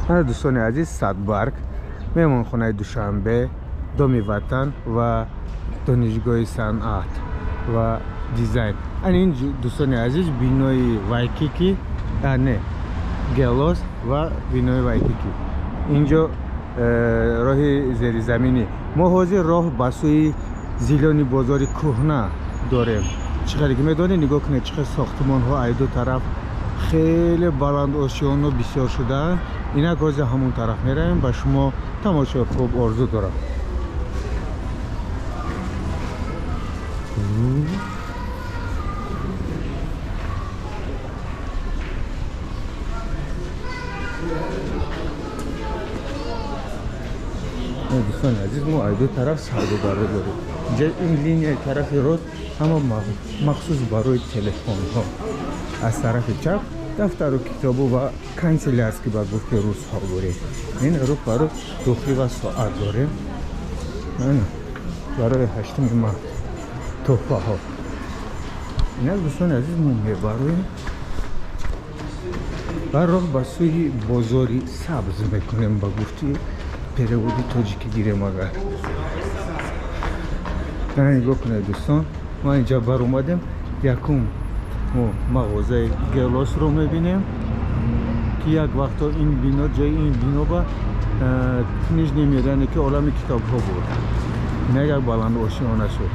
دوستان عزیز، صدبرگ مهمانخانه دوشنبه، دام وطن و دانشگاه صنعت و دیزاین. این دوستان عزیز بینای وایکیکی نه گلوس و بینای وایکیکی. اینجا راه زیر زمینی. ما حاضر راه بسوی زیلانی بازار کهنه داریم. چقدر که میدونی نگاه کنید چقدر ساختمان ها ای دو طرف خیلی بلند آشیان و بسیار شدن. اینا گاز همون طرف میریم. با شما تماشای خوب آرزو دارم. دوستان عزیز، ما ای دو طرف سوداگری داریم. اینجا این لینیه طرف رود اما مخصوص برای تلفن ها. از طرف چپ دفتر و کتاب و کانسلیارسکی با گفته روز ها داریم. این رو برای دخلی و ساعت داریم. برای 8 ماه توفه ها. این دوستان عزیز ما میبریم و راه به سوی بازاری سبز میکنیم با گفتی پیرودی تاجیکی گیریم. اگر نگاه کنه دوستان، ما اینجا بر اومدیم یکم مغازه گلاس رو میبینیم که یک وقتا این بینا جای این بینا با کنیج نمیدن که عالم کتاب ها بود. نه یک بلند آشیانه شد.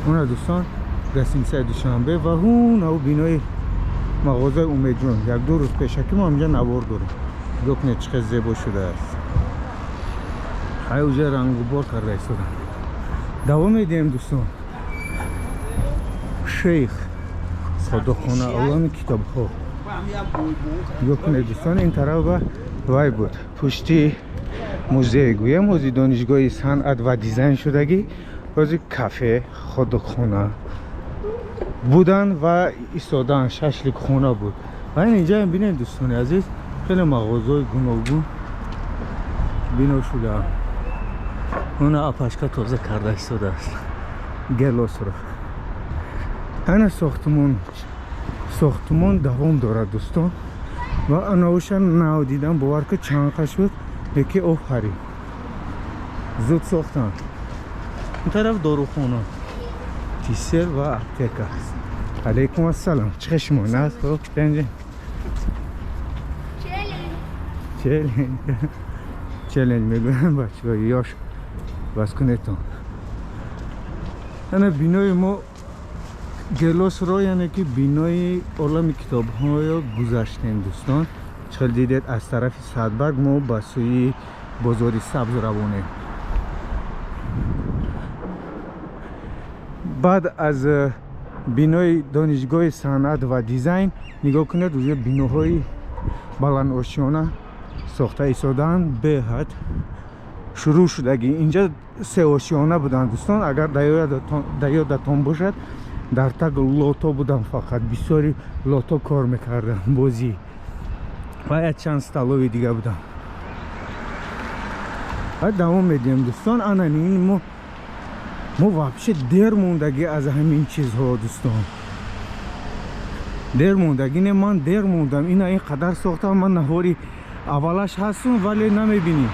اون دوستان گسینسه دوشنبه و اون او بینای مغازه امید جون یک دو روز پیش که ما اینجا نوار داریم. نگاه کنه چقدر زیبا شده است. های اوجه رنگ و بار کرده ایستادن. دوام میدیم دوستان. شیخ صادقانه علام کتاب ها. نگاه کنه دوستان این طرف با وای بود پشتی موزه گویا موزه دانشگاه صنعت و دیزاین شدگی بازی کافه خودخانه بودن و ایستادن ششلیک خونه بود. و اینجا هم بینید دوستان عزیز خیلی مغازه گوناگون بنا شده. اون آپاشکا تازه کرده ایستاده است گلاس رو. این ساختمان دوام دارد دوستان و اناوشن نو دیدم باور که چند شد یکی آفرین زود ساختن. این طرف داروخانه تیسر و اپتیکا. علیکم السلام. چه شما نه خوب تنجه چلنج میگویم بچه های یاش بس کنیتون. این بینای ما گلاس را یعنی که بینای عالم کتاب های گذاشتیم دوستان. چخل دیدید از طرف صدبرگ ما با سوی بازاری سبز روانه. بعد از بینای دانشگاه صنعت و دیزاین نگاه کنید روی بیناهای بلند آشیانه ساخته ایستادن به حد شروع شدگی. اینجا 3 آشیانه بودن دوستان. اگر در یادتان باشد در تک لوتو بودن، فقط بسیاری لوتو کار میکردن بازی و چند столові دیگه بودن. و دوام میدیم دوستان. این ما واقعا دیر موندگی از همین چیزها دوستان. دیر موندگی نه، من دیر موندم. این قدر ساختم من نهاری اولش هستم ولی نمیبینی.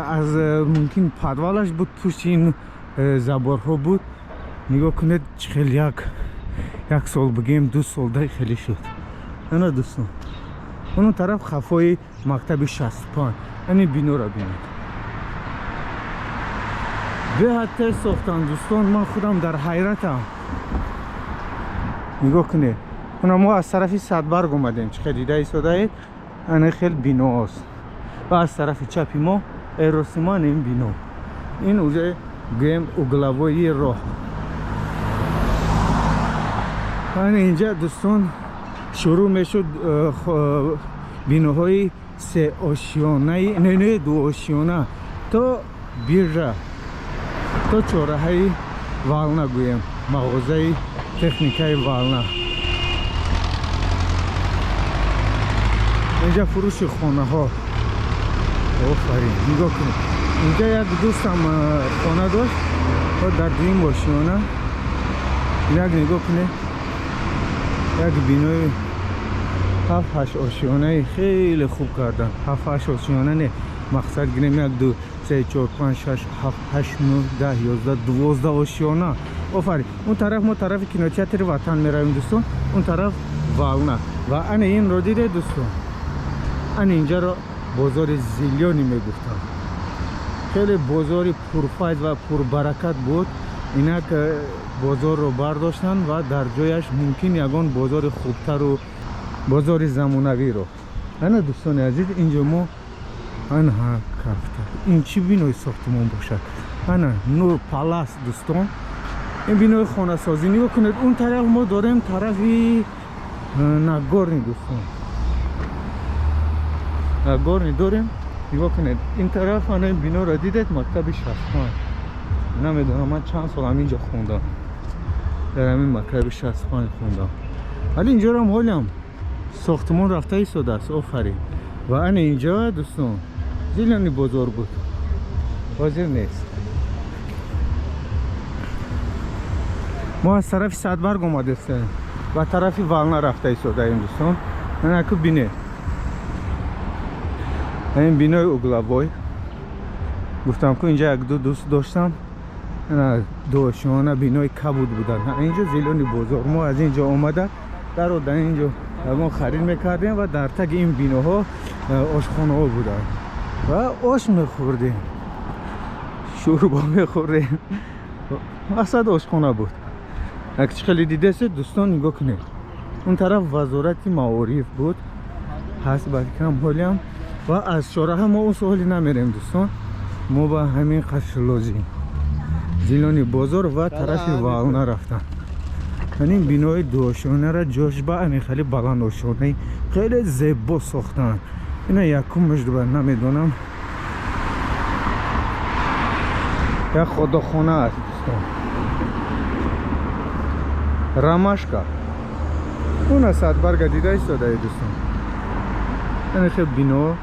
از ممکن پدوالش بود پشت این زبارها بود. نگاه کنید خیلی یک سال بگیم 2 سال دیگه خیلی شد. نه دوستان اون طرف خفای مکتب 65 این بینو را بینید. به حتی ساختن دوستان من خودم در حیرتم. نگاه کنید ما از طرف صدبرگ اومدیم. چقدر دیده ایستاده اید. این خیلی بینو است و از طرف چپی ما ایروسیمان این بینو. این اوجه گیم اگلوایی راه. اینجا دوستان شروع میشد بیناهای 3 آشیانه نه 2 آشیانه تا بیرجا تا چهارراه والنا گویم مغازه تکنیکای والنا. اینجا فروش خانه ها. آفرین. نگاه کنید اینجا یک دوستم خانه داشت و در دویم آشیانه یک نگاه کنید یک بینای 7-8 آشیانه خیلی خوب کردن. 7-8 آشیانه نه، مقصد گیریم 1 2 3 4 5 6 7 8 9 10 11 12 آشیانه. آفرین. اون طرف ما طرف کینوتئاتر وطن میرویم دوستان، اون طرف والنا. و این رو دیده دوستان، اینجا رو بازار زیلیانی میگفتن. خیلی بازاری پرفایز و پربرکت بود. اینا که بازار رو برداشتن و در جایش ممکن یگان بازار خوبتر و بازار زمانوی رو. انا دوستان عزیز، اینجا ما آنها کفتر این چی بینای ساختمان باشد؟ انا نور پالاس دوستان، این بینای خانه سازی نگاه کنید. اون طرف ما داریم طرفی نگارنی دوستان، نگارنی داریم. نگاه کنید این طرف این بنا را دیدید، مکتب شصفان. نمیدونم من چند سال همینجا خوندم، در همین مکتب شصفان خوندم. ولی اینجا رو هم حالیم ساختمان رفته ایستاده است. آفرین. و اینجا دوستان زیلانی بازار بود، حاضر نیست. ما از طرف صدبرگ اومده استیم و طرف والنا رفته ایستاده ایم دوستان. من اکو بینه این بینای اوگلاوای گفتم که اینجا 1-2 دوست داشتم، دوشانه بینای کبود بودن. اینجا زیلانی بازار. ما از اینجا اومده در اینجا ما خرید میکردیم و در تگ این بیناها آشخانه ها بودن و آش میخوردیم، شوربا میخوردیم. مقصد آشخانه بود. اگه خیلی دیده است دوستان نگاه کنید. اون طرف وزارت معارف بود، هست بلکم حالیم. و از شارع ما اون سوالی نمیریم دوستان، ما با همین قشلوزی زیلانی بازار و طرف والنا رفتن. این بینای دوشانه را جاش با همین خیلی بلند آشانه خیلی زیبا ساختن. اینا یکمش دوباره نمیدونم، یا خداخانه است دوستان، راماشکا. اون از صدبرگ دیده ایستاده دوستان. این خیلی بینو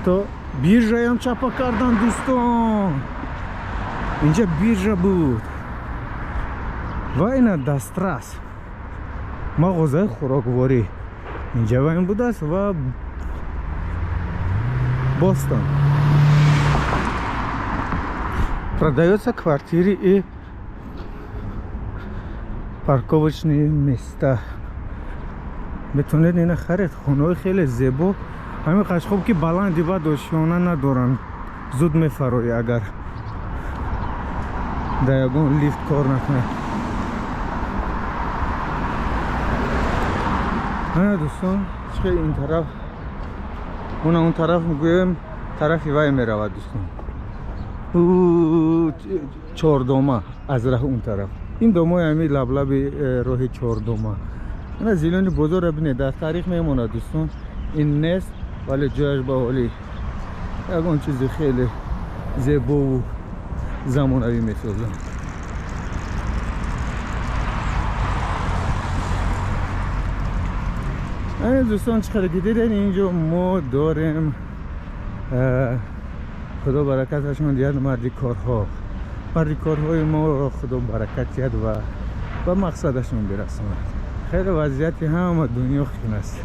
تو بیرجا هم چپا کردن دوستان. اینجا بیرجا بود و این دسترس مغازه خوراکواری اینجا و این بوده است و Бостон. Продается квартиры и парковочные места. Бетонет اینا خرید. خونه خیلی زیبا. همین قشقاب که بلندی و دوشیانه ندارن، زود میفروی اگر دیگون لیفت کار نکنه. نه دوستان، چه این طرف اون طرف میگویم طرفی وای میرود دوستان. چهاردومه از راه اون طرف. این دومه همین لب راه چهاردومه. اینا زیلانی بزرگ ببینید در تاریخ میمونه دوستان. این نیست ولی جایش با حالی یکون چیزی خیلی زیبا و زمانوی میسازن. این دوستان چقدر دیدین اینجا ما داریم خدا برکتشون دیاد مردی کارهای ما خدا برکت یاد و مقصدشون برسونه. خیلی وضعیتی همه دنیا خیلی است.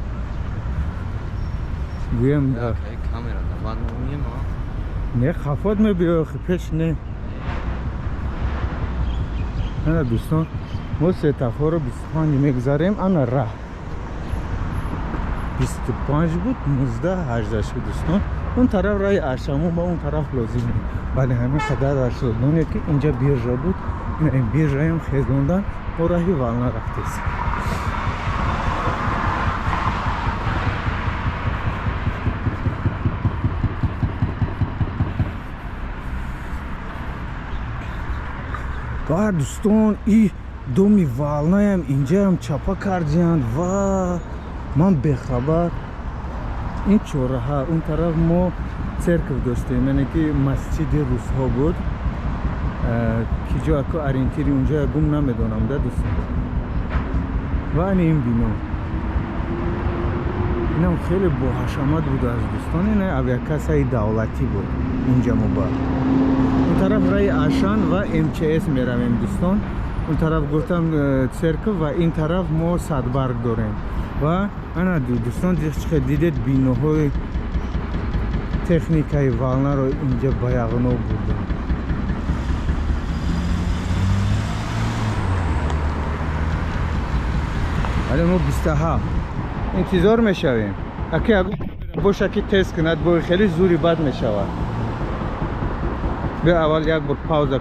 گویم کامera da var mı? نه خفات میبیه پیش نه. نه دوستان ما سه تفا رو 25 میگذاریم. انا راه 25 بود 19 18 شد دوستان. اون طرف رای ارشمون با اون طرف لازمه. ولی همین قدر ارشدونه که اینجا بیرجا بود. این بیرجا هم خیزوندن و راهی والنا رفتیست. و دوستان این دومی والنا هم اینجا هم چپا کردیند و من بخبر این چوره ها اون طرف ما سرکو داشتیم، یعنی که مسجد روس ها بود که جا اکو ارینتیری اونجا گم نمیدونم ده دوستان. و این بینو اینم خیلی با حشمت بود از دوستان. این اویاکاسای دولتی بود اینجا مبا. اون طرف رای آشان و MCS میرویم دوستان. اون طرف گفتم سرکو و این طرف ما صدبرگ داریم. و انا دوستان دیدید بیناهای تکنیکای والنا رو اینجا با یغنو بردن. حالا ما 27 انتظار میشویم. اگه باشه که تست کند با خیلی زوری بد میشود. به اول یک بار پاوزه